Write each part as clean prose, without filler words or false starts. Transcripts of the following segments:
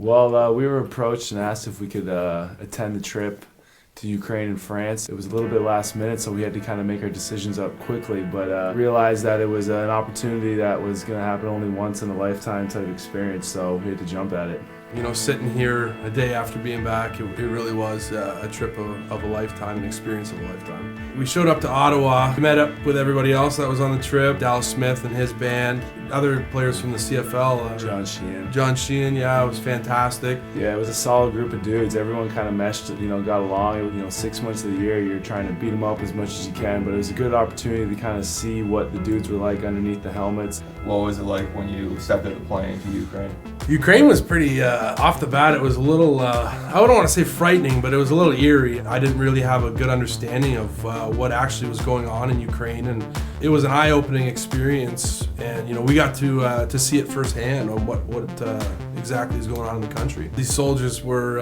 Well, we were approached and asked if we could attend the trip to Ukraine and France. It was a little bit last minute, so we had to kind of make our decisions up quickly, but realized that it was an opportunity that was going to happen only once in a lifetime type experience, so we had to jump at it. You know, sitting here a day after being back, it really was a trip of a lifetime, an experience of a lifetime. We showed up to Ottawa, met up with everybody else that was on the trip, Dallas Smith and his band, other players from the CFL. John Sheehan, yeah, it was fantastic. Yeah, it was a solid group of dudes. Everyone kind of meshed, got along. 6 months of the year, you're trying to beat them up as much as you can, but it was a good opportunity to kind of see what the dudes were like underneath the helmets. What was it like when you stepped out the plane to Ukraine? Ukraine was pretty, off the bat, it was a little, I wouldn't want to say frightening, but it was a little eerie. I didn't really have a good understanding of what actually was going on in Ukraine, and it was an eye-opening experience, and we got to see it firsthand on what exactly is going on in the country. These soldiers were,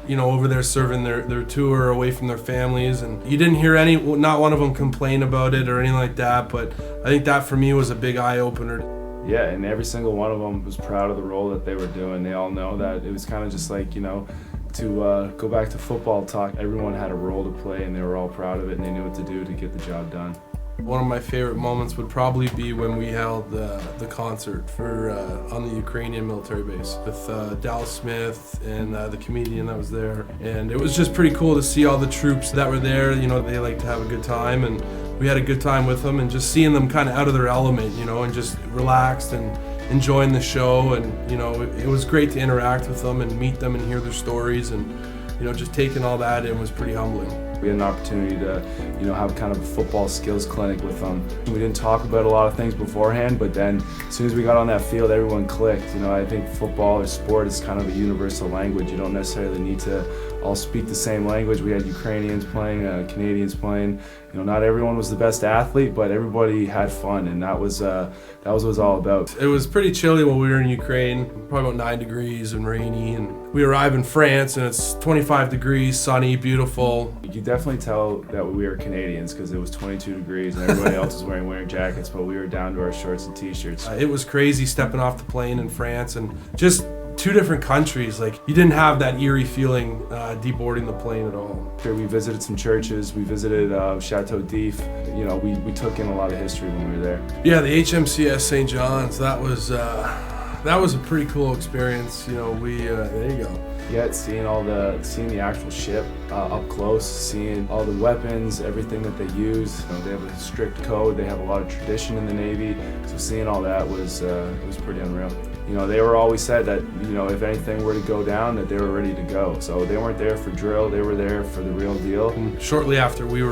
over there serving their tour away from their families, and you didn't hear not one of them complain about it or anything like that, but I think that for me was a big eye-opener. Yeah, and every single one of them was proud of the role that they were doing. They all know that it was kind of just like, to go back to football talk, everyone had a role to play and they were all proud of it and they knew what to do to get the job done. One of my favorite moments would probably be when we held the concert on the Ukrainian military base with Dallas Smith and the comedian that was there. And it was just pretty cool to see all the troops that were there. They like to have a good time, and we had a good time with them, and just seeing them kind of out of their element, and just relaxed and enjoying the show. And it was great to interact with them and meet them and hear their stories, and just taking all that in was pretty humbling. We had an opportunity to, have kind of a football skills clinic with them. We didn't talk about a lot of things beforehand, but then as soon as we got on that field, everyone clicked. I think football or sport is kind of a universal language. You don't necessarily need to all speak the same language. We had Ukrainians playing, Canadians playing. Not everyone was the best athlete, but everybody had fun, and that was what it was all about. It was pretty chilly when we were in Ukraine, probably about 9 degrees and rainy, and we arrive in France and it's 25 degrees, sunny, beautiful. You could definitely tell that we were Canadians because it was 22 degrees and everybody else was wearing winter jackets, but we were down to our shorts and t-shirts. It was crazy stepping off the plane in France, and just two different countries. Like, you didn't have that eerie feeling deboarding the plane at all. We visited some churches, we visited Chateau d'If. We took in a lot of history when we were there. Yeah, the HMCS St. John's, that was a pretty cool experience. There you go. Yeah, seeing the actual ship up close, seeing all the weapons, everything that they use. They have a strict code. They have a lot of tradition in the Navy. So seeing all that was pretty unreal. They were always said that if anything were to go down, that they were ready to go. So they weren't there for drill. They were there for the real deal. And shortly after we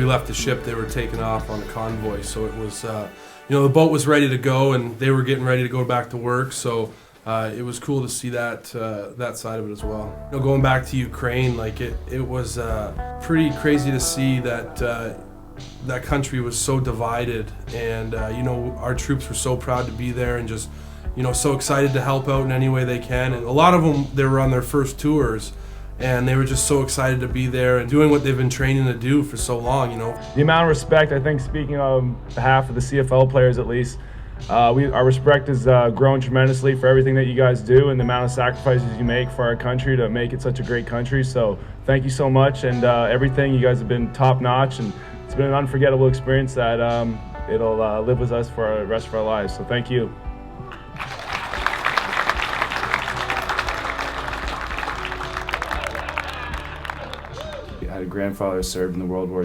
left the ship, they were taking off on a convoy. So it was the boat was ready to go, and they were getting ready to go back to work. So it was cool to see that side of it as well. Going back to Ukraine, it was pretty crazy to see that that country was so divided, and our troops were so proud to be there and just so excited to help out in any way they can. And a lot of them, they were on their first tours, and they were just so excited to be there and doing what they've been training to do for so long. The amount of respect, I think, speaking on behalf of the CFL players at least, our respect has grown tremendously for everything that you guys do and the amount of sacrifices you make for our country to make it such a great country. So thank you so much, and everything. You guys have been top notch, and it's been an unforgettable experience that it'll live with us for the rest of our lives. So thank you. I had a grandfather who served in the World War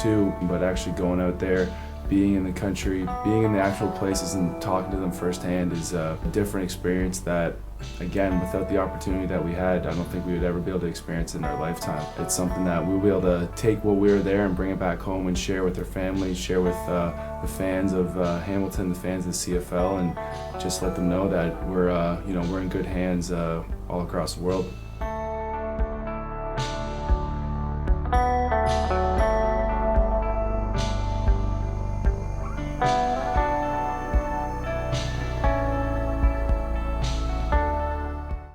II, but actually going out there, being in the country, being in the actual places and talking to them firsthand is a different experience that, again, without the opportunity that we had, I don't think we would ever be able to experience it in our lifetime. It's something that we'll be able to take what we were there and bring it back home and share with our families, share with the fans of Hamilton, the fans of the CFL, and just let them know that we're in good hands all across the world.